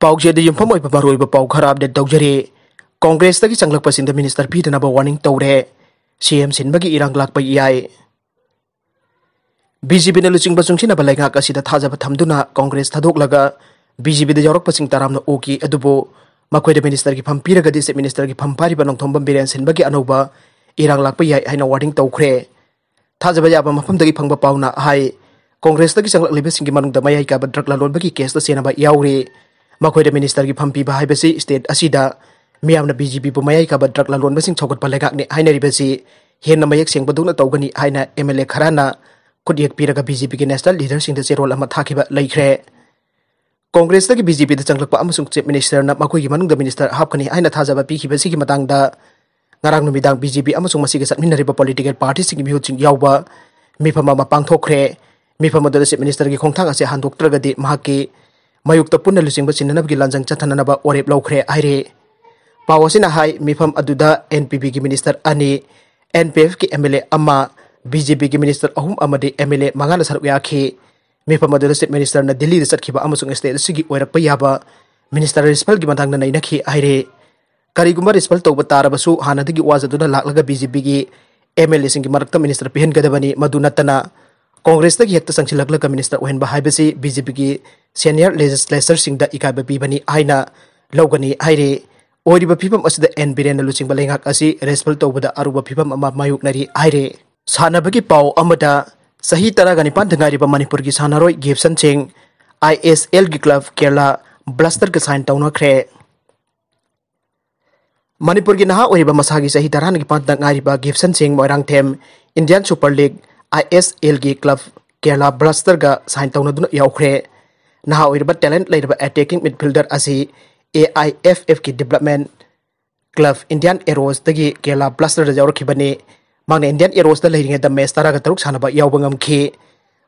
Pausing the Yumpo Maroy Pau Karab de Dogere, Congress the Sanglak Passing the Minister Peter number warning Thouri, CM Sinbagi Irang Lak Pai. BJP Luching Basungina Balega Casita Taza Tamduna, Congress Tadoglaga, BJP the York Passing Taram Oki, Adubo, Makwe the Minister Pampira Gadis Minister Pampari Banong Tombam Biran Sinbagi Anoba, Irang Lak Pai, I know warning Thouri. Tazabaya Mapam the Panga Pauna, High, Congress the Sang Libising among the Mayaka, but Drakla Lobaki case the Senaba Yauri. Makwe the Minister Pampi Bahibasi State Asida, Miam the BJP Pumayaka, but Drakla Lon Basing Tokot Palagani, Haina Ribasi, Hena Mayak Sing Baduna Togani, Haina, MLA Karana, Kudiak Piraga BJP national leaders in the Zero Lamatakiba Lichat. Congress the BJP the Sanglapa Amasung Chief Minister, not Makwe Manung the Minister, Hapkani, Haina Tazaba Piki Basiki Matanga, Narang Midang BJP Amasung Masigas Minariba political parties in Muting Yauba, Mipama Thouri, Mipama the Chief Minister Kongtang as a hand doctor Gadi Mahaki. Mayuk tapun na lusing basin na Gilanjang Chatanaba Orep Lokre Aire. Paosing High Mipam Aduda NPP ki Minister Ani, NPF ki MLA Ama, BJP ki Minister Ahum Amadi MLA Mangana Sarwaki, Mipam Aduda State Minister na Delhi Satkiba Amasung State Sigi Orak Payaba, Minister Rispal Gimantang na Nainaki Aire. Karigumba Rispal Tobatara Basu Hanadigi was Aduna Laklaga BJP ki MLA Singi Marakta Minister Pihen Gadabani Madunatana. Congress the Hector Sanchilaglaga Minister when Bahibasi, BJP Senior Legislator Sing the Ikaba Bibani Aina, Logani Aire, Oriba Pipam as the NBN losing Balangak Asi, respect over the Aruba Pipam Ama Mayuk Nari Aire. Sanabagi Pau Amada, Sahitara Ganipantangariba Manipurgi Sanaroi Gibson Ching, ISL Giklav Kerala, Blaster Gasan Taunakre. Manipurgi Naha Oriba Masagi Sahitaran Gipantangariba Gibson Ching Moirang Tem, Indian Super League. ISL Club Kerala Blaster ga sign Taunaduna Yakhre. Now we have talent later attacking midfielder Asi AIFF ki development club Indian Arrows the Kerala Blaster the Yorkibane. Man Indian Arrows the leading at the Mestara Gatruk Sanaba Yawangam K.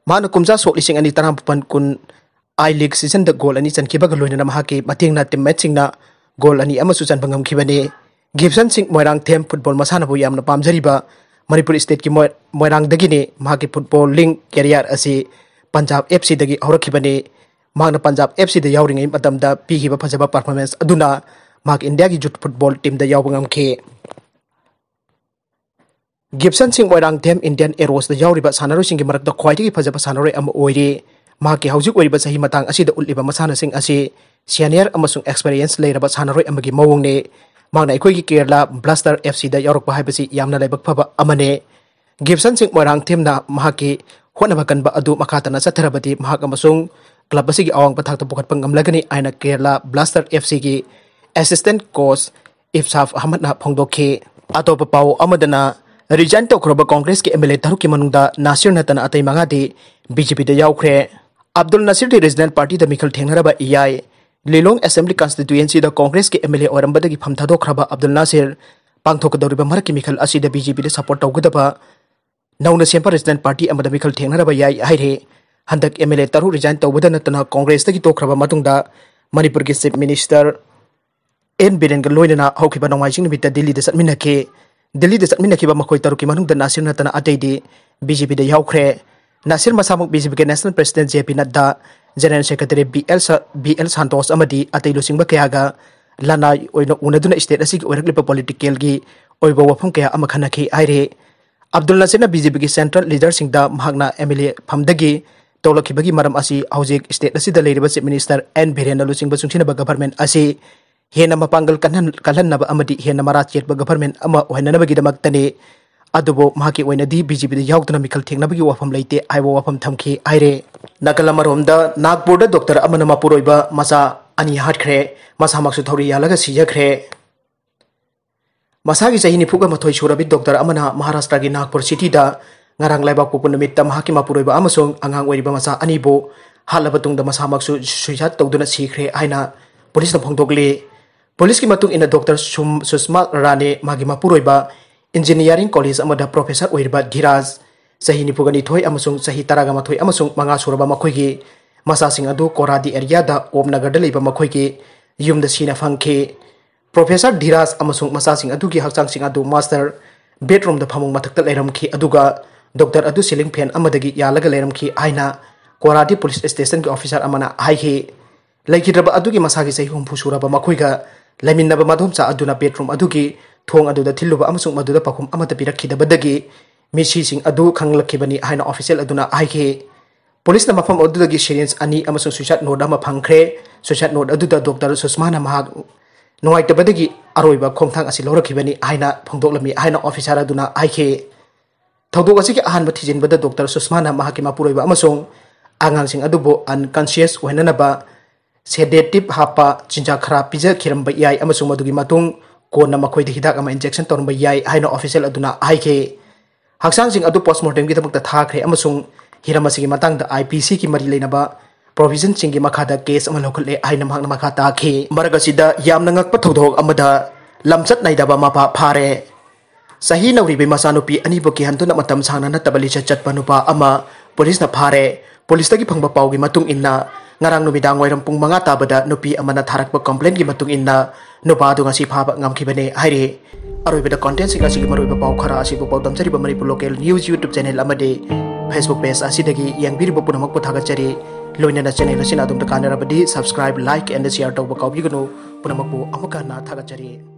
Man Kumza so listing any Tarampan kun I League season the goal and it's an Kibagaluna Mahaki, Matina Tim Metzingna, goal and Yamasusan Bangam Kibane. Gibson Sing Moirang Tem football Masanabu Yam Pam Zariba. Manipur State ki Moirang dagini mahaki football link career asi Punjab FC dagi horakibani magna Punjab FC da yawring ay matamda pihiba phajaba performance aduna mag India ki youth football team da yawbangam ke Gibson Sing Moirang Them Indian Arrows da yawriba sanaro sing ki marakda khwaitigi phajaba sanaro am oiri mahaki haujuk oiriba sahi matang asi da uliba masana sing asi senior amasung experience leiraba sanaro amagi mawongne Magna Equi Kerala Blaster FC the York Bahibasi Yamna Lebak Paba Amane Gibson Sing Moirang Timna Mahaki Honabakan Ba Adu Makatana Satarabati Mahakamasung Klabasi Awang Patak Pukat Pangam Lagani Aina Kerala Blaster FC ki Assistant Coach Ifsaf Ahmad Na Pongdoke Atopa Pau Amadana Rijanto Kroba Congress ki MLA Taruki Manunda Nasir Natana Atay Mangadi BJP the Yakhre Abdul Nasir the Resident Party the Mikal Tengaraba EI Lilong Assembly Constituency the Congress ke MLA Orambadagi Pamthado Kraba Abdul Nasir Pangthok Doriba Marki Mikal Asi the BJP the support Taugadaba Nauna Sempa Resident Party Amada Mikal Tengaraba Yai Aire Handak MLA Taru resign Taubadanatana Congress the Tokraba Matunda Manipur Chief Minister N Birenga Loinana Hokiba Nomajing with the Delhi the Satminake Delhi the Satminaki Makoi Taruki Manung the Nasir Natana Atedi BJP the Yakhre Nasir Masamuk BJP National President JP Nadda General Secretary BL Santos Amadi Atay Lusing Bakayaga Lana Unaduna State Asig Oraklipa Political Gi Oiba Wapung Kaya Amakanaki Aire Abdul Nasir BJP Central Leader Singda Mahagna MLA Pamdagi Tolakibagi Maram Asi Housing State Asida Lady Minister and Birena Lusing Basungina Government Asi Hena Mapangal Kalan Naba Amadi Hena Marat Government Ama Wenabagi Magtane Adubo Mahaki Wenadi BJP the Yautanamical Technabagi Wafam Late Iwo Wafam Tamki Aire Nakalamaronda Nagpurda Dr. Amana Mapuroiba Masa Ani Hatkre Masamaksu Thouri Yallaga Sijakhre Masagi Sahini Puga Matoi Shurabi Dr. Amana Maharashtra gi Nagpur City da Ngarang Laibak Pupunamit Mahaki Mapuroiba Amasung Angang Weriba Masa Anibo Halabatung da Masamaksu Sujat Toduna Sijakhre Aina Police na Pongdogle Police ki matung ina Dr. Susma Rane Magi Mapuroiba Engineering College amada Professor Oirba Dhiraj Sahini Pugani Thoi Amasung Sahi Taragama Thoi Amasung Manga Suraba Makoigi Masasing Adu Koradi area da Omnagarda Liba Makoigi Yum the Sina Fanke Professor Dhiraj Amasung Masasing Adu ki Haksang Sing Adu Master bedroom the Pamung Matakta Leram ki Aduga Dr. Adu Siling Pen Amadagi Yallaga Leram ki Aina Koradi Police Station ki Officer Amana Aihe Laikidraba adugi masagi sahi humpu suraba makoiga laiminaba madhomcha aduna bedroom adugi thong aduda thiluba amasung maduda pakhum amata pirakhidabadagi misi sing adu khanglakhibani haina official aduna aike police na mafam adudagi serious ani amasung suicide note ama phangkhre suicide note aduda Dr. Susmana Mahak nungaitabadagi aroiba khongthang asi lorakhibani haina phongdoklami haina officer aduna aike thawdok asigi ahanba thijinbada Dr. Susmana Mahak mapuroiba amasung angangsing adubo unconscious oinanaba sedative hapa Sijakhre pija khiramba yai amasung madugi matung kona makhoi hidak ama injection torba yai haina official aduna aike haksang sing adu postmortem gi tabakta thakre amasung hiramasi gi matang da IPC ki mari leinaba provision singgi makhada case ama lokhle haina mahakna makhata khe margasida yamna ngakpa thodok amada lamchat naidaba mapa phare sahi nauri be masanupi ani boki hantuna matam sangna Nattaba Lichat Chatlamba ama police na phare police tagi phangba pawgi matung inna ngarang numidang wairam pung manga tabada nupi amana tharakpa complaint gi matung inna nupa du ngasi phaba ngamkhibane haire aroibeda content sing asigi maroiba paw khara asibu paw damchariba Manipur Local News YouTube channel amade Facebook page asidagi yangbiriba punamak puthagachari loinana channel asina adum ta kanarabadi subscribe like and share tawba kawbigunu punamakpu amuka na thagachari